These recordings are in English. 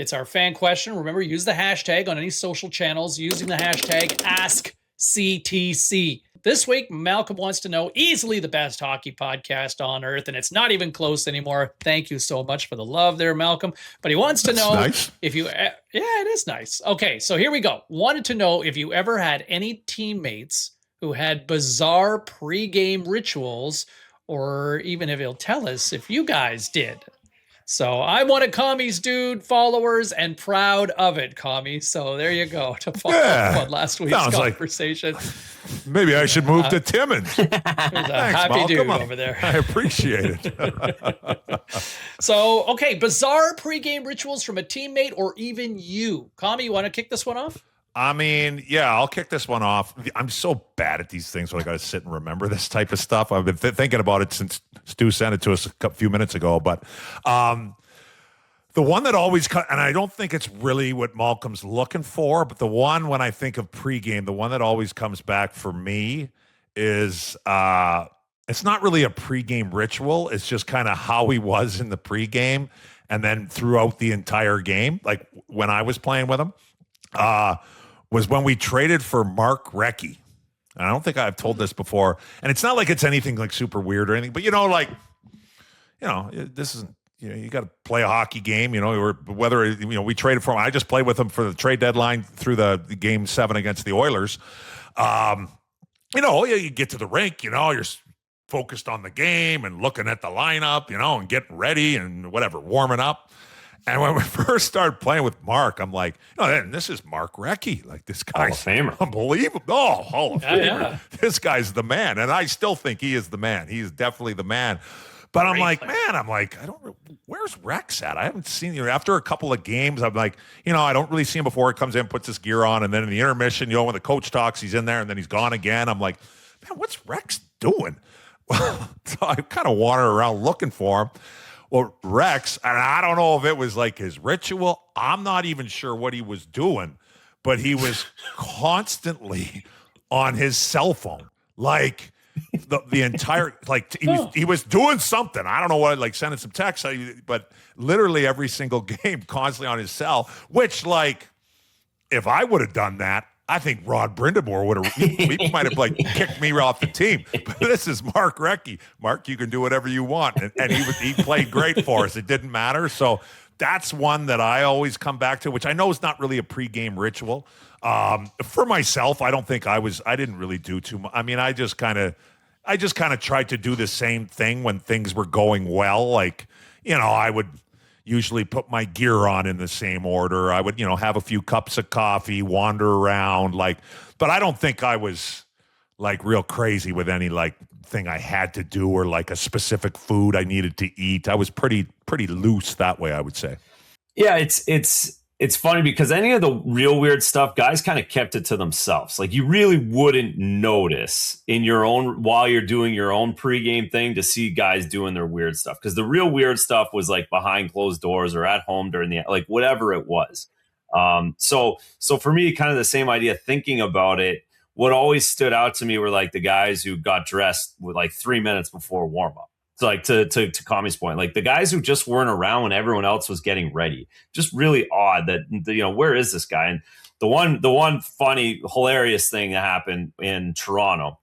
It's our fan question. Remember, use the hashtag on any social channels using the hashtag AskCTC. This week, Malcolm wants to know, easily the best hockey podcast on earth, and it's not even close anymore. Thank you so much for the love there, Malcolm. But he wants to know if you, yeah, it is nice. Okay, so here we go. Wanted to know if you ever had any teammates who had bizarre pregame rituals, or even if he'll tell us if you guys did. So I'm one of Commie's dude followers and proud of it, Commie. So there you go to follow up on last week's conversation. Maybe I should move to Timmins. There's a happy dude over there. I appreciate it. So, okay, bizarre pregame rituals from a teammate or even you. Commie, you want to kick this one off? I mean, yeah, I'll kick this one off. I'm so bad at these things, so I got to sit and remember this type of stuff. I've been thinking about it since Stu sent it to us a few minutes ago. But the one that always and I don't think it's really what Malcolm's looking for, but the one when I think of pregame, the one that always comes back for me is it's not really a pregame ritual. It's just kind of how he was in the pregame and then throughout the entire game, like when I was playing with him. Was when we traded for Mark Recchi. And I don't think I've told this before. And it's not like it's anything like super weird or anything, but this isn't, you got to play a hockey game, or whether, we traded for him. I just played with him for the trade deadline through the game 7 against the Oilers. You get to the rink, you're focused on the game and looking at the lineup, and getting ready and whatever, warming up. And when we first started playing with Mark, I'm like, this is Mark Recchi. Like, this guy's unbelievable. Oh, Hall of Famer. Yeah. This guy's the man. And I still think he is the man. He is definitely the man. But I'm like, where's Rex at? I haven't seen you. After a couple of games, I'm like, I don't really see him before he comes in, puts his gear on. And then in the intermission, when the coach talks, he's in there and then he's gone again. I'm like, man, what's Rex doing? So I kind of wander around looking for him. Well, Rex, and I don't know if it was like his ritual. I'm not even sure what he was doing, but he was constantly on his cell phone. Like the entire, like he was doing something. I don't know what, like sending some texts, but literally every single game constantly on his cell, which like, if I would have done that, I think Rod Brindamore would have, he might have like kicked me off the team. But this is Mark Recchi. Mark, you can do whatever you want. And he played great for us. It didn't matter. So that's one that I always come back to, which I know is not really a pregame ritual. For myself, I don't think I didn't really do too much. I mean, I just kind of tried to do the same thing when things were going well. Like, I would usually put my gear on in the same order. I would, have a few cups of coffee, wander around, but I don't think I was like real crazy with any like thing I had to do or like a specific food I needed to eat. I was pretty loose that way, I would say. Yeah, it's funny because any of the real weird stuff, guys kind of kept it to themselves. Like you really wouldn't notice while you're doing your own pregame thing to see guys doing their weird stuff. Because the real weird stuff was like behind closed doors or at home during like whatever it was. So for me, kind of the same idea, thinking about it, what always stood out to me were like the guys who got dressed with like 3 minutes before warm up. So like to Commie's point, like the guys who just weren't around when everyone else was getting ready, just really odd that, where is this guy? And the one funny, hilarious thing that happened in Toronto,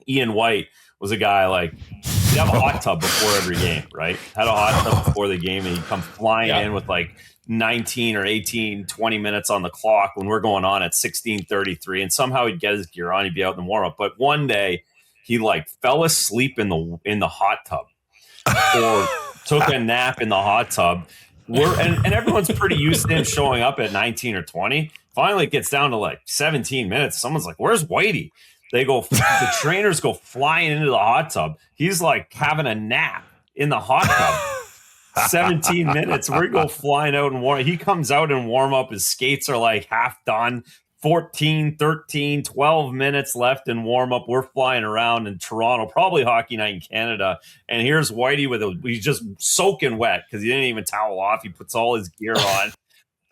Ian White was a guy like, he'd have a hot tub before every game, right? Had a hot tub before the game and he'd come flying in with like 19 or 18, 20 minutes on the clock when we're going on at 16:33. And somehow he'd get his gear on, he'd be out in the warm up. But one day, he like fell asleep in the hot tub or took a nap in the hot tub. And everyone's pretty used to him showing up at 19 or 20. Finally, it gets down to like 17 minutes. Someone's like, "Where's Whitey?" The trainers go flying into the hot tub. He's like having a nap in the hot tub. 17 minutes. We go flying out and warm. He comes out and warm up. His skates are like half done. 14, 13, 12 minutes left in warm-up. We're flying around in Toronto, probably hockey night in Canada. And here's Whitey he's just soaking wet because he didn't even towel off. He puts all his gear on.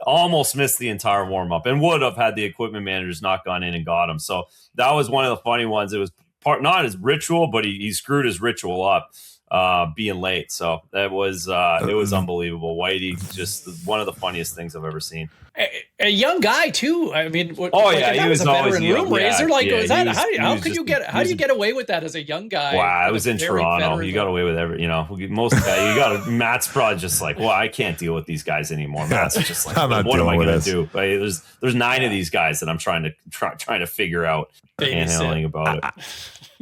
Almost missed the entire warm-up and would have had the equipment managers not gone in and got him. So that was one of the funny ones. It was not his ritual, but he screwed his ritual up. being late. So that was it was unbelievable. Whitey, just one of the funniest things I've ever seen. A young guy too. I mean, he was a always veteran room raiser. Like, was that how do you get away with that as a young guy? Wow, I was in Toronto. You got away with most guys. Matt's probably just like, well, I can't deal with these guys anymore. Matt's just like, what am I going to do? But there's 9 of these guys that I'm trying to figure out handling about it.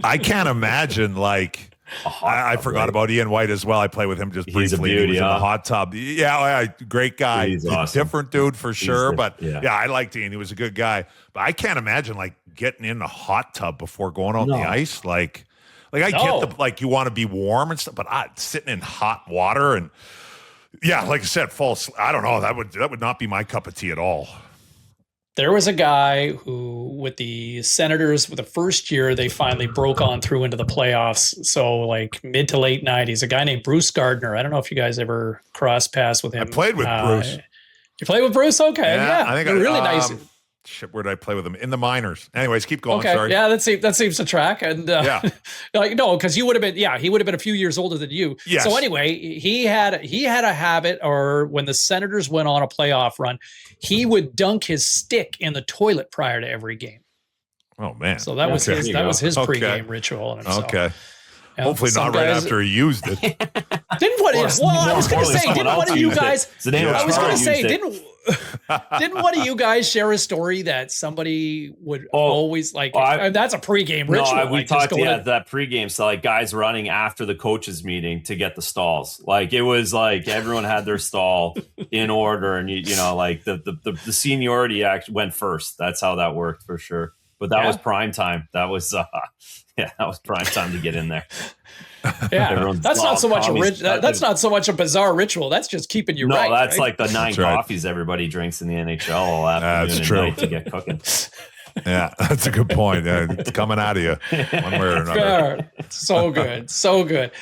I can't imagine like. I forgot about Ian White as well. I play with him just briefly. He was in the hot tub. Yeah, great guy. He's awesome. Different dude for sure. But I liked Ian. He was a good guy. But I can't imagine like getting in the hot tub before going on the ice. Like I get like you want to be warm and stuff, but sitting in hot water and like I said, I don't know. That would not be my cup of tea at all. There was a guy who, with the Senators, with the first year, they finally broke on through into the playoffs. So, like mid to late 90s, a guy named Bruce Gardner. I don't know if you guys ever crossed paths with him. I played with Bruce. You played with Bruce? Okay. Yeah. I think really nice. Where did I play with him? In the minors. Anyways, keep going. Okay. Sorry. Yeah, that seems to track. And because he would have been a few years older than you. Yes. So anyway, he had a habit, or when the Senators went on a playoff run, he would dunk his stick in the toilet prior to every game. Oh man. So that was his pregame ritual in himself. Okay. Hopefully not right after he used it. I was going to say, didn't one of you guys? Didn't one of you guys share a story that somebody would always like? That's a pregame ritual. No, we talked that pregame. So like guys running after the coaches meeting to get the stalls. Like it was like everyone had their stall in order, and you know like the seniority act went first. That's how that worked for sure. But that was prime time. That was that was prime time to get in there. Yeah, that's not so much that's not so much a bizarre ritual. That's just keeping you right. No, that's like the 9 coffees everybody drinks in the NHL all afternoon and night to get cooking. Yeah, that's a good point. It's coming out of you one way or another. So good. So good.